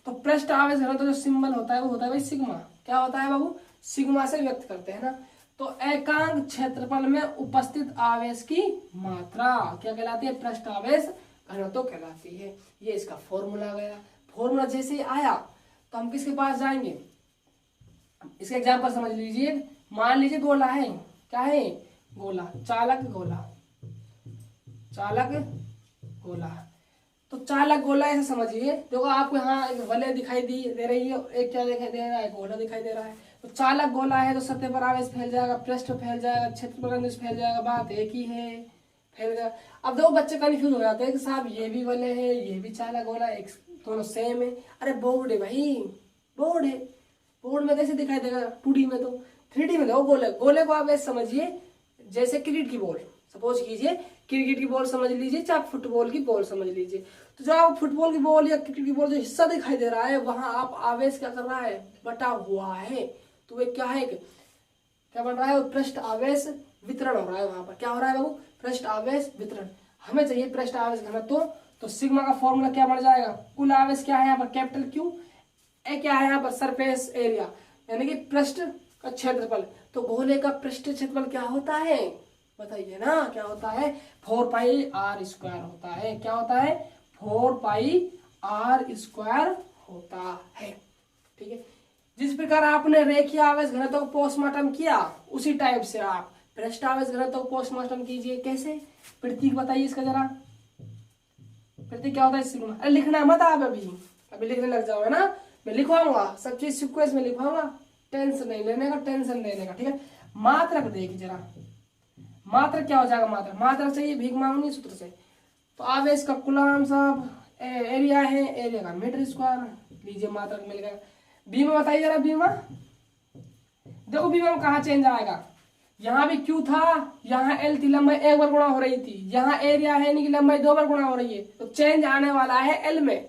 तो पृष्ठ आवेश घनत्व जो सिंबल होता है वो होता है भाई सिग्मा। क्या होता है बाबू? सिग्मा से व्यक्त करते हैं ना। तो एकांक क्षेत्रफल में उपस्थित आवेश की मात्रा क्या कहलाती है? पृष्ठ आवेश घनत्व कहलाती है। ये इसका फॉर्मूला गया। फॉर्मूला जैसे आया तो हम किसके पास जाएंगे? इसका एग्जाम्पल समझ लीजिए। मान लीजिए गोला है, क्या है? गोला, चालक गोला, चालक गोला। तो चालक गोला ऐसे समझिए, देखो आपको यहाँ एक वलय दिखाई दे रही है, एक क्या दिखाई दे रहा है? गोला दिखाई दे रहा है। तो चालक गोला है तो सतह पर आवेश फैल जाएगा, पृष्ठ फैल जाएगा, क्षेत्रफल फैल जाएगा, बात एक ही है, फैल गया। अब दो बच्चे कंफ्यूज हो जाते हैं कि साहब ये भी वलय है, ये भी चालक गोला, एक दोनों सेम है। अरे बोर्ड है भाई, बोर्ड है, बोर्ड में कैसे दिखाई देगा? 2D में, तो 3D में। देखो गोले, गोले को आप ऐसे समझिए जैसे क्रिकेट की बॉल, सपोज कीजिए क्रिकेट की बॉल समझ लीजिए, चाहे फुटबॉल की बॉल समझ लीजिए। तो जो आप फुटबॉल की बॉल या क्रिकेट की बॉल जो हिस्सा दिखाई दे रहा है, वहां आप आवेश क्या कर रहा है? बटा हुआ है। तो वे क्या है? क्या बन रहा है? पृष्ठ आवेश वितरण हो रहा है। वहां पर क्या हो रहा है बाबू? पृष्ठ आवेश वितरण। हमें चाहिए पृष्ठ आवेश घनत्व, तो सिग्मा का फॉर्मूला क्या बन जाएगा? कुल आवेश क्या है यहाँ पर? Capital Q। ए क्या है यहाँ पर? सरफेस एरिया, यानी कि पृष्ठ का क्षेत्रफल। तो गोले का पृष्ठ क्षेत्रफल क्या होता है? बताइए ना, क्या होता है? 4πr² होता है। क्या होता है? 4πr² होता है। ठीक है, जिस प्रकार आपने रेखीय आवेश घनत्व को पोस्टमार्टम किया, उसी टाइप से आप पृष्ठ आवेश घनत्व को पोस्टमार्टम कीजिए। कैसे? प्रतीक बताइए इसका जरा। प्रतीक क्या होता है शुरू में? अरे लिखना मत आप अभी लिखने लग जाओ, है ना। मैं लिखवाऊंगा सब चीज सीक्वेंस में लिखवाऊंगा, टेंशन नहीं लेने का, टेंशन लेने का, ठीक है। मात्रक देखिए जरा, मात्रक क्या हो जाएगा? मात्रक चाहिए भीख मांगनी सूत्र से। तो आवेश का कूलम सब एरिया है, एरिया का मीटर स्क्वायर लीजिए, मात्रक मिल गया। बी में बताइए जरा, बी में देखो, बी में कहाँ चेंज आएगा? यहाँ भी क्यू था, यहाँ एल थी, लंबाई 1 बार गुणा हो रही थी, यहाँ एरिया है यानी कि लंबाई 2 बार गुणा हो रही है, तो चेंज आने वाला है एल में,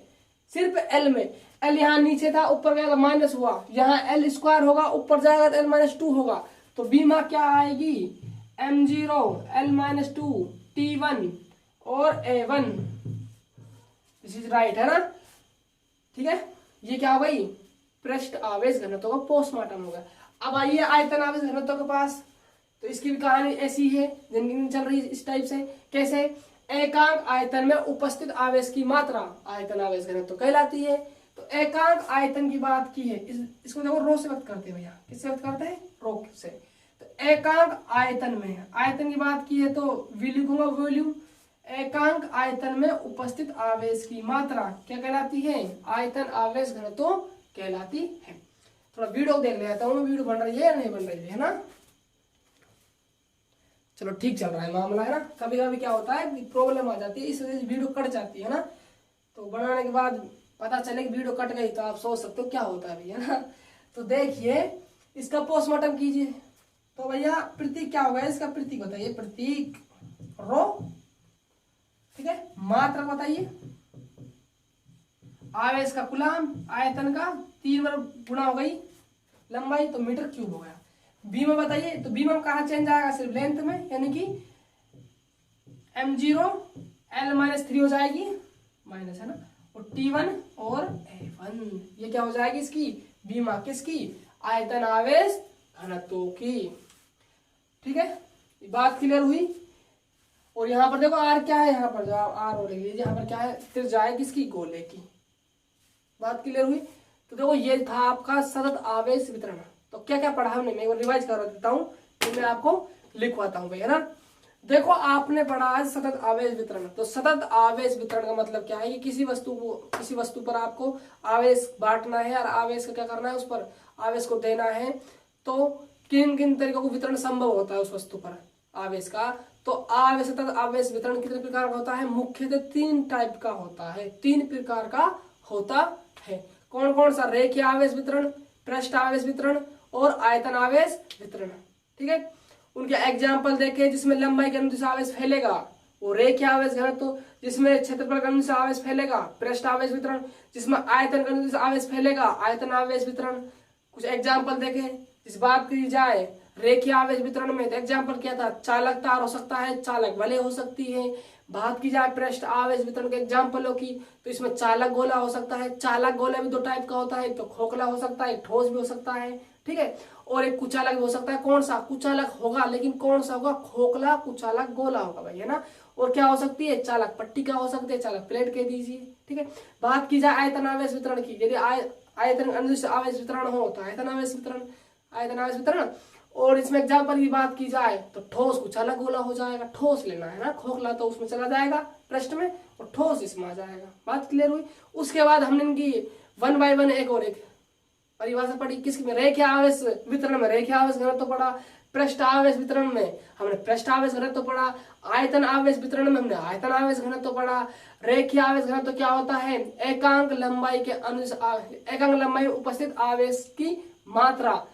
सिर्फ एल में। एल यहाँ नीचे था, ऊपर गया तो माइनस हुआ, यहाँ एल स्क्वायर होगा, ऊपर जाएगा तो एल माइनस 2 होगा। तो बी में क्या आएगी? m0 l माइनस 2 t1 और a1, दिस इज राइट, है ना। ठीक है, ये क्या हो गई? पृष्ठ आवेश घनत्व का पोस्टमार्टम होगा। अब आइए आयतन आवेश घनत्व के पास। तो इसकी भी कहानी ऐसी है, जिंदगी चल रही है इस टाइप से। कैसे? एकांक आयतन में उपस्थित आवेश की मात्रा आयतन आवेश घनत्व कहलाती है। तो एकांक आयतन की बात की है, इसको देखो रो से व्यक्त करते हैं भैया। किससे व्यक्त करते हैं? रो से। तो एकांक आयतन में, आयतन की बात की है तो वी लिखूंगा, वॉल्यूम। एकांक आयतन में उपस्थित आवेश की मात्रा क्या कहलाती है? आयतन आवेश घनत्व कहलाती है। थोड़ा वीडियो देख लेता हूँ, वीडियो बन रही है या नहीं बन रही है ना। चलो ठीक चल रहा है मामला, है ना। कभी कभी क्या होता है, प्रॉब्लम आ जाती है, इस वजह से वीडियो कट जाती है ना। तो बनाने के बाद पता चले कि वीडियो कट गई, तो आप सोच सकते हो क्या होता है भैया ना। तो देखिए, इसका पोस्टमार्टम कीजिए। तो भैया प्रतीक क्या होगा? इसका प्रतीक बताइए। प्रतीक रो, ठीक है। मात्रा बताइए। आवेश का कूलम, आयतन का 3 बार गुणा हो गई लंबाई, तो मीटर क्यूब हो गया। बी में बताइए। तो बी में कहाँ चेंज आएगा? सिर्फ लेंथ में, यानी कि m0 l माइनस 3 हो जाएगी, माइनस, है ना। और t1 और a1, ये क्या हो जाएगी इसकी? बी में किसकी? आयतन आवेश घनत्व की। ठीक है, ये बात क्लियर हुई। और यहाँ पर देखो आर क्या है, यहाँ पर जो आर हो रही है, यहाँ पर क्या है? त्रिज्या है किसकी? गोले की। बात क्लियर हुई। तो देखो ये था आपका सतत आवेश वितरण। तो क्या क्या पढ़ा हमने, मैं एक बार रिवाइज कर देता हूँ, तो मैं आपको लिखवाता हूँ भैया ना। देखो आपने पढ़ा है सतत आवेश वितरण। तो सतत आवेश वितरण का मतलब क्या है कि किसी वस्तु पर आपको आवेश बांटना है और आवेश का क्या करना है, उस पर आवेश को देना है। तो किन किन तरीकों को वितरण संभव होता है उस वस्तु पर आवेश का? तो आवेश सतत आवेश वितरण कितने प्रकार का होता है? मुख्यतः 3 टाइप का होता है, 3 प्रकार का होता है। कौन कौन सा? रेखीय आवेश वितरण, पृष्ठ आवेश वितरण और आयतन आवेश वितरण। ठीक है, उनके एग्जाम्पल देखें। जिसमें लंबाई के अनुसार आवेश फैलेगा वो रेखीय आवेश घनत्व, जिसमें क्षेत्रफल के अनुसार आवेश फैलेगा पृष्ठ आवेश वितरण, जिसमें आयतन के अनुसार आवेश फैलेगा आयतन आवेश वितरण। कुछ एग्जाम्पल देखें। इस बात की जाए रेखीय आवेश वितरण में, तो एग्जाम्पल क्या था? चालक तार हो सकता है, चालक वलय हो सकती है। बात की जाए पृष्ठ आवेश वितरण के एग्जाम्पलों की, तो इसमें चालक गोला हो सकता है। चालक गोला भी 2 टाइप का होता है, तो खोखला हो सकता है, ठोस भी हो सकता है। ठीक है, और एक कुचालक भी हो सकता है। कौन सा? कुचालक होगा, लेकिन कौन सा होगा? खोखला कुचालक गोला होगा भाई, है ना। और क्या हो सकती है? चालक पट्टिका हो सकती है, चालक प्लेट कह दीजिए। ठीक है, बात की जाए आयतन आवेश वितरण की, यदि आयतन अनुसार आवेश वितरण हो तो आयतन आवेश वितरण, आयतन आवेश वितरण। और इसमें एग्जाम्पल की बात की जाए तो ठोस कुचालक गोला हो जाएगा। ठोस लेना है ना, खोखला तो उसमें चला जाएगा पृष्ठ में, और ठोस इसमें आ जाएगा। बात क्लियर हुई। उसके बाद हमने इनकी 1 बाय 1 एक और एक परिभाषा पढ़ी। किसकी में? रेखीय आवेश वितरण में रेखीय आवेश घनत्व पढ़ा। पृष्ठ आवेश वितरण में हमने पृष्ठ आवेश घनत्व पढ़ा। आयतन आवेश वितरण में हमने आयतन आवेश घनत्व पढ़ा। रेखीय आवेश घनत्व क्या होता है? एकांक लंबाई के अनुसार, एकांक लंबाई में उपस्थित आवेश की मात्रा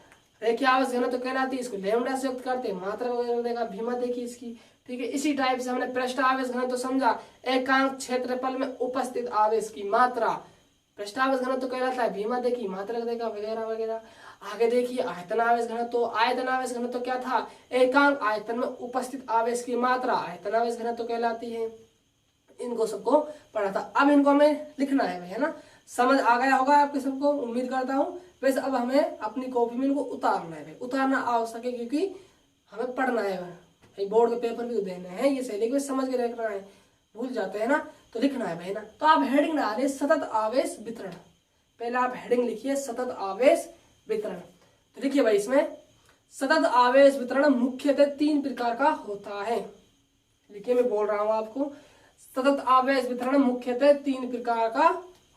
रेखीय आवेश घनत्व कहलाती है। इसको लैम्डा से व्यक्त करते हैं। मात्रा वगैरह देखा, भीमा देखी इसकी। ठीक है, इसी टाइप से हमने पृष्ठ आवेश घनत्व समझा, एकांक क्षेत्रफल में उपस्थित आवेश की मात्रा पृष्ठ आवेश घनत्व कहलाता है। भीमा देखी, मात्रा देखा, वगैरह वगैरह। आगे देखिए आयतन आवेश घनत्व। आयतन आवेश घनत्व क्या था? एकांक आयतन में उपस्थित आवेश की मात्रा आयतन आवेश घनत्व कहलाती है। इनको सबको पढ़ा था। अब इनको हमें लिखना है ना। समझ आ गया होगा आपके सबको, उम्मीद करता हूँ। वैसे अब हमें अपनी कॉपी में इनको उतारना है, उतारना आवश्यक है, क्योंकि हमें पढ़ना है। बोर्ड के पेपर भी देने हैं, ये सही, लेकिन समझ के रखना है, भूल जाते हैं ना, तो लिखना है भाई ना। तो आप हेडिंग डालिए सतत आवेश वितरण। पहले आप हेडिंग लिखिए सतत आवेश वितरण। तो लिखिए भाई इसमें सतत आवेश वितरण मुख्यतः 3 प्रकार का होता है। देखिए मैं बोल रहा हूं आपको, सतत आवेश वितरण मुख्यतः 3 प्रकार का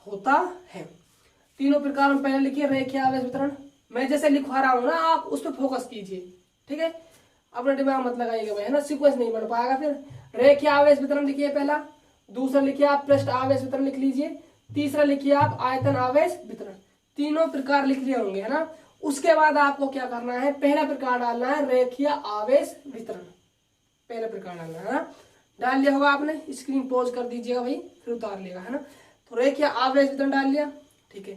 होता है। तीनों प्रकार में पहले लिखिए रेखीय आवेश वितरण। मैं जैसे लिखवा रहा हूं ना, आप उस पर फोकस कीजिए, ठीक है। अपना दिमाग मत लगाइएगा भाई, है ना, सीक्वेंस नहीं बन पाएगा फिर। रेखीय आवेश वितरण लिखिए पहला, दूसरा लिखिए आप पृष्ठ आवेश वितरण लिख लीजिए, तीसरा लिखिए आप आयतन आवेश वितरण। तीनों प्रकार लिख लिए होंगे, है ना। उसके बाद आपको क्या करना है, पहला प्रकार डालना है रेखीय आवेश वितरण, पहला प्रकार डालना है ना। डाल लिया होगा आपने, स्क्रीन पॉज कर दीजिएगा भाई, फिर उतार लिएगा, है ना। तो रेखीय आवेश वितरण डाल लिया, ठीक है।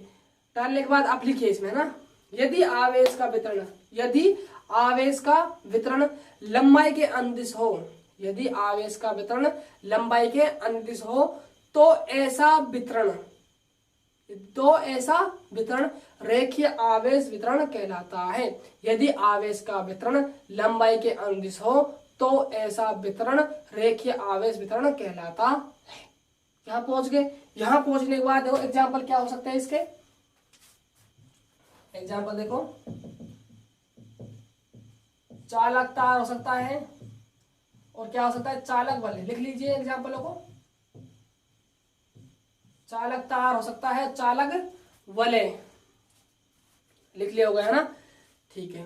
डालने के बाद आप लिखिए इसमें, है ना, यदि आवेश का वितरण, यदि आवेश का वितरण लंबाई के अनुदिश हो, यदि आवेश का वितरण लंबाई के अनुदिश हो, तो ऐसा वितरण, तो ऐसा वितरण रेखीय आवेश वितरण कहलाता है। यदि आवेश का वितरण लंबाई के अनुदिश हो, तो ऐसा वितरण रेखीय आवेश वितरण कहलाता है। यहां पहुंच गए। यहां पहुंचने के बाद देखो एग्जाम्पल क्या हो सकता है इसके, एग्जाम्पल देखो, चालक तार हो सकता है, और क्या हो सकता है, चालक वलय। लिख लीजिए एग्जाम्पलों को, चालक तार हो सकता है, चालक वलय लिख लिया होगा, है ना, ठीक है।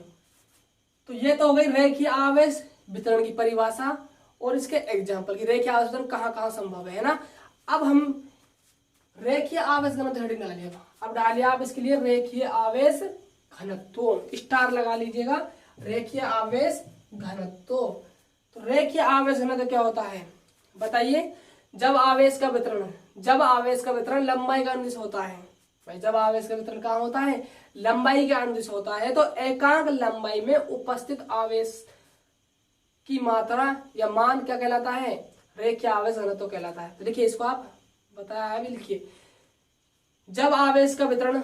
तो ये तो हो गई रेखीय आवेश वितरण की परिभाषा और इसके एग्जाम्पल की, रेखीय आवेश वितरण कहाँ कहाँ संभव है ना। अब हम रेखीय आवेश घनत्व हेडिंग डालिए, अब डालिए आप इसके लिए रेखीय आवेश घनत्व, स्टार लगा लीजिएगा, रेखीय आवेश घनत्व। तो रेखीय आवेश घनत्व क्या होता है बताइए, जब आवेश का वितरण, जब आवेश का वितरण लंबाई का अनुदिश होता है भाई, जब आवेश का वितरण कहाँ होता है, लंबाई का अनुदिश होता है, तो एकांक लंबाई में उपस्थित आवेश की मात्रा या मान क्या कहलाता है, रेखीय आवेश घनत्व कहलाता है। तो देखिए इसको आप बताया है, लिखिए, जब आवेश का वितरण,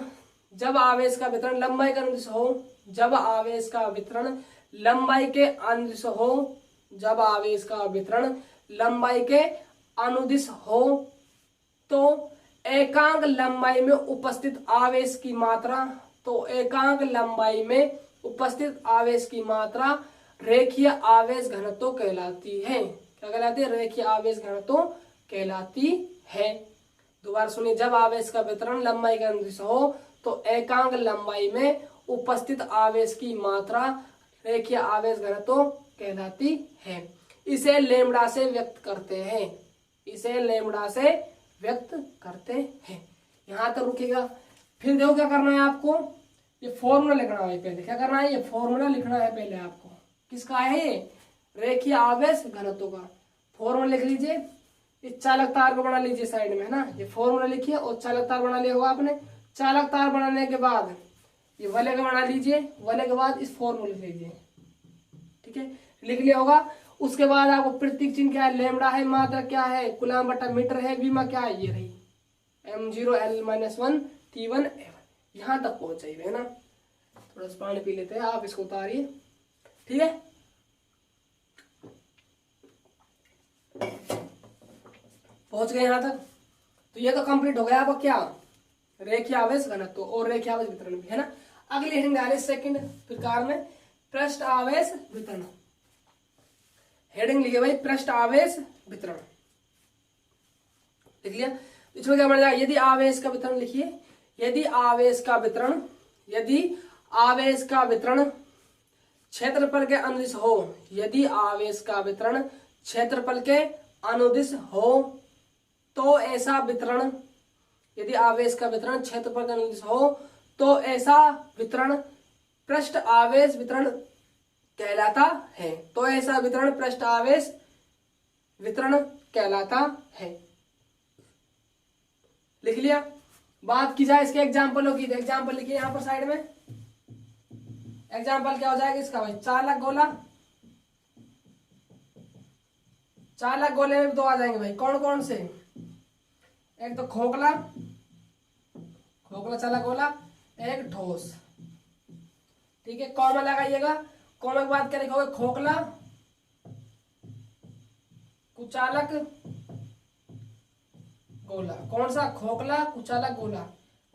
जब आवेश का वितरण लंबाई का अनुदिश हो, जब आवेश का वितरण लंबाई के अनुदिश हो, जब आवेश का वितरण लंबाई के अनुदिश हो, तो एकांक लंबाई में उपस्थित आवेश की मात्रा, तो एकांक लंबाई में उपस्थित आवेश की मात्रा रेखीय आवेश घनत्व कहलाती है। क्या कहलाती है, रेखीय आवेश घनत्व कहलाती है। दोबारा सुनिए, जब आवेश का वितरण लंबाई के अनुदिश हो, तो एकांक लंबाई में उपस्थित आवेश की मात्रा रेखीय आवेश घनत्व कहलाती है। इसे लैम्ब्डा से व्यक्त करते हैं, इसे लैम्ब्डा से व्यक्त करते हैं। यहां तक रुकेगा। फिर देखो क्या करना है आपको, ये फॉर्मूला लिखना है पहले। क्या करना है, ये फॉर्मूला लिखना है पहले आपको। किसका है ये, रेखीय आवेश घनत्व का। फॉर्मूला लिख लीजिए, इस चालक तार को बना लीजिए साइड में, है ना। ये फॉर्मूला लिखिए और चालक तार बना लिया होगा आपने। चालक तार बनाने के बाद ये वलय का बना लीजिए, वलय के बाद इस फॉर्मूला लिख लीजिए, ठीक है, लिख लिया होगा। उसके बाद आपको प्रतीक चिन्ह क्या है, लैम्ब्डा है, मात्रा क्या है, कूलम बटा मीटर है, विमा क्या है, ये रही m0 L-1 T1 A1। यहां तक पहुंच जाइए, है ना। थोड़ा सा पानी पी लेते हैं, आप इसको उतारिए, ठीक है। पहुंच गए यहां तक। तो ये तो कंप्लीट हो गया आपका क्या, रेखीय आवेश घनत्व और रेखीय आवेश वितरण भी, है ना। अगली हेडिंग डाले सेकंड प्रकार में, पृष्ठ आवेश वितरण। हेडिंग लिखिए भाई, पृष्ठ आवेश वितरण लिख लिया। इसमें क्या बन जाएगा, यदि आवेश का वितरण लिखिए, यदि आवेश का वितरण, यदि आवेश का वितरण क्षेत्रफल के अनुदिश हो, यदि आवेश का वितरण क्षेत्रफल के अनुदिश हो, तो ऐसा वितरण, यदि आवेश का वितरण क्षेत्रफल के अनुदिश हो, तो ऐसा वितरण पृष्ठ आवेश वितरण कहलाता है। तो ऐसा वितरण पृष्ठ आवेश वितरण कहलाता है। लिख लिया। बात की जाए इसके एग्जाम्पलों की, एग्जाम्पल लिखिए यहां पर साइड में। एग्जाम्पल क्या हो जाएगा इसका भाई, चालक गोला, चालक गोले में दो आ जाएंगे भाई, कौन कौन से, एक तो खोखला, खोखला चालक गोला, एक ठोस, ठीक है। कॉमा लगाइएगा, कॉमा की बात क्या लिखोगे, खोखला कुचालक गोला, कौन सा, खोखला कुचालक गोला,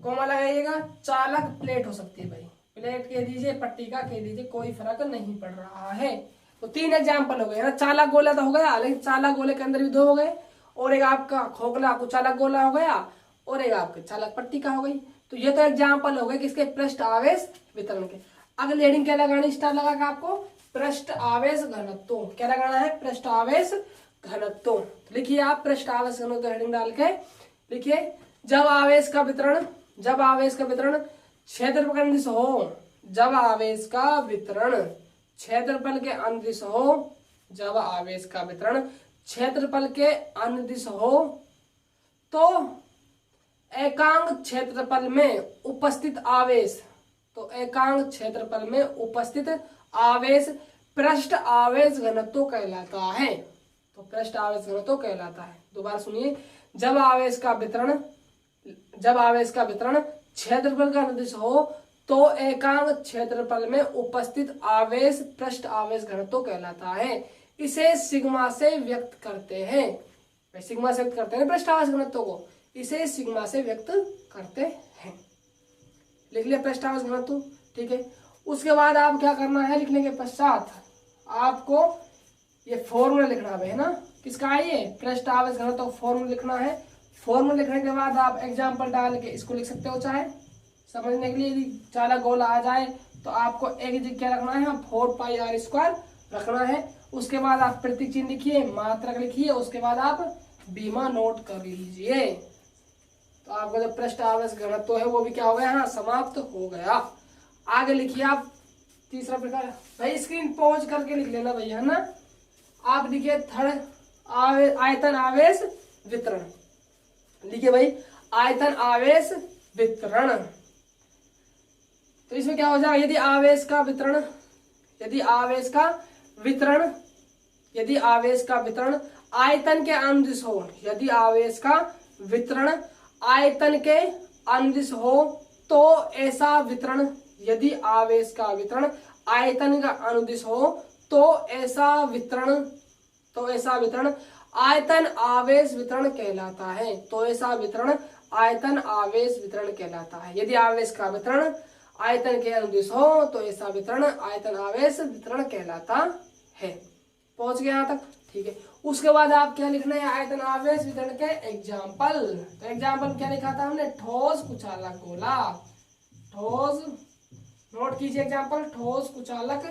कॉमा लगाइएगा। चालक प्लेट हो सकती है भाई, प्लेट कह दीजिए, पट्टिका कह दीजिए, कोई फर्क नहीं पड़ रहा है। तो 3 एग्जाम्पल हो गए ना। चालक गोला तो हो गया, लेकिन चालक गोले के अंदर भी 2 हो गए, और एक आपका खोखला कुचालक गोला हो गया, और एक आपके चालक पट्टिका हो गई। तो ये तो एग्जाम्पल हो गए किसके, पृष्ठ आवेश वितरण के। अगली हेडिंग क्या लगानी स्टार लगा के आपको, पृष्ठ आवेश घनत्व। क्या लगाना है, पृष्ठ आवेश घनत्व। लिखिए आप पृष्ठ आवेश घनत्व हेडिंग डाल के लिखिए, जब आवेश का वितरण क्षेत्रफल के अनुदिश हो, जब आवेश का वितरण क्षेत्रफल के अनुदिश हो, जब आवेश का वितरण क्षेत्रफल के अनुदिश हो, तो एकांक क्षेत्रफल में उपस्थित आवेश, तो एकांक क्षेत्रफल में उपस्थित आवेश पृष्ठ आवेश घनत्व कहलाता है। तो पृष्ठ आवेश घनत्व कहलाता है। दोबारा सुनिए, जब आवेश का वितरण क्षेत्रफल का अनुदिश हो, तो एकांक क्षेत्रफल में उपस्थित आवेश पृष्ठ आवेश घनत्व कहलाता है। इसे सिग्मा से व्यक्त करते हैं। सिग्मा से व्यक्त करते हैं पृष्ठ आवेश घनत्व को, इसे सिग्मा से व्यक्त करते हैं। लिख लिया पृष्ठ आवेश घनत्व, ठीक है। उसके बाद आप क्या करना है, लिखने के पश्चात आपको ये फॉर्मूला लिखना है ना, किसका है ये, पृष्ठ आवेश घनत्व फॉर्मूला लिखना है। फॉर्मूला लिखने के बाद आप एग्जाम्पल डाल के इसको लिख सकते हो, चाहे समझने के लिए। यदि चालक गोला आ जाए तो आपको एक जगह क्या रखना है, 4πr² रखना है। उसके बाद आप प्रतीक चिन्ह लिखिए, मात्रक लिखिए, उसके बाद आप बीमा नोट कर लीजिए। तो आपका जो पृष्ठ आवेश घनत्व है वो भी क्या हो गया, हाँ समाप्त हो गया। आगे लिखिए आप तीसरा प्रकार। भाई स्क्रीन पॉज करके लिख लेना भैया, है ना। आप लिखिए थर्ड आयतन आवेश वितरण। लिखिए भाई आयतन आवेश वितरण। तो इसमें क्या हो जाएगा, यदि आवेश का वितरण आयतन के अनुदिश हो, यदि आवेश का वितरण आयतन के अनुदिश हो, तो ऐसा वितरण, यदि आवेश का वितरण आयतन का अनुदिश हो, तो ऐसा वितरण आयतन आवेश वितरण कहलाता है। तो ऐसा वितरण आयतन आवेश वितरण कहलाता है। यदि आवेश का वितरण आयतन के अनुदिश हो, तो ऐसा वितरण आयतन आवेश वितरण कहलाता है। पहुंच गए यहाँ तक, ठीक है। उसके बाद आप क्या लिखना है, आयतन आवेश वितरण के एग्जाम्पल। तो एग्जाम्पल क्या लिखा था हमने, ठोस कुचालक गोला। ठोस, नोट कीजिए एग्जाम्पल, ठोस कुचालक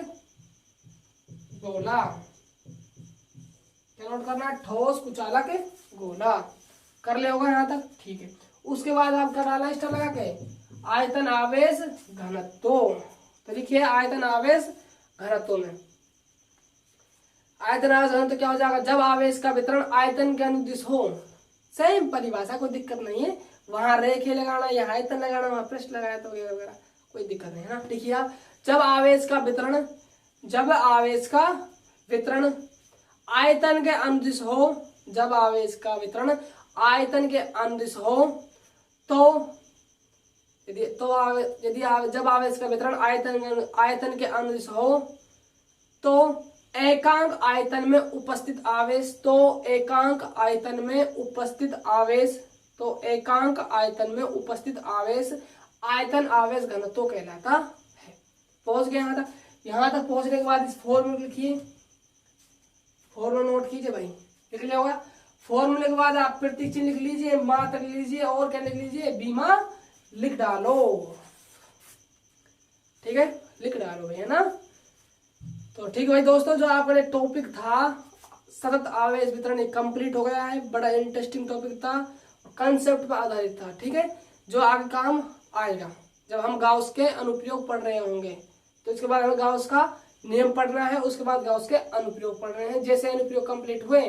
गोला। क्या नोट करना है, ठोस कुचालक गोला। कर ले होगा यहाँ तक, ठीक है। उसके बाद आप क्या डाला स्टार लगा के, आयतन आवेश घनत्व। तो लिखिए आयतन आवेश घनत्व में, आयतन आवेश घनत्व क्या हो जाएगा, जब आवेश का वितरण आयतन के अनुदिश हो। सेम परिभाषा, कोई दिक्कत नहीं है। वहां रेखे लगाना या आयतन लगाना, वहां पृष्ठ लगाया तो वगैरह कोई दिक्कत नहीं है ना। लिखिए आप, जब आवेश का वितरण आयतन के अनुदिश हो, जब आवेश का वितरण आयतन के अनुदिश हो, तो जब आवेश का वितरण आयतन के अनुदिश हो, तो एकांक आयतन में उपस्थित आवेश, आयतन आवेश घनत्व कहलाता है। पहुंच गए यहाँ तक। यहाँ तक पहुंचने के बाद इस फॉर्मूला लिखिए, फॉर्मूला नोट कीजिए भाई, लिख लिया होगा। फॉर्मूले के बाद आप प्रतीक चिन्ह लिख लीजिए, मात्रा लिख लीजिए, और क्या लिख लीजिए, बीमा लिख डालो, ठीक है, लिख डालो भाई, है ना। तो ठीक है भाई दोस्तों, जो आपका टॉपिक था सतत आवेश वितरण कंप्लीट हो गया है। बड़ा इंटरेस्टिंग टॉपिक था, कंसेप्ट पर आधारित था, ठीक है। जो आगे काम आएगा जब हम गाउस के अनुप्रयोग पढ़ रहे होंगे, तो इसके बाद हमें गाउस का नियम पढ़ना है, उसके बाद गाउस के अनुप्रयोग पढ़ रहे हैं। जैसे अनुप्रयोग कंप्लीट हुए,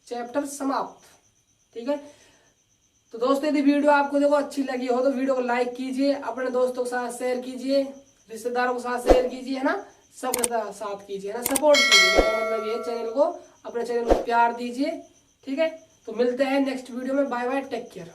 चैप्टर समाप्त, ठीक है। तो दोस्तों यदि वीडियो आपको देखो अच्छी लगी हो तो वीडियो को लाइक कीजिए, अपने दोस्तों के साथ शेयर कीजिए, रिश्तेदारों के साथ शेयर कीजिए, है ना, सबके साथ कीजिए, है ना, सपोर्ट कीजिए। मतलब ये चैनल को, अपने चैनल को प्यार दीजिए, ठीक है। तो मिलते हैं नेक्स्ट वीडियो में, बाय बाय, टेक केयर।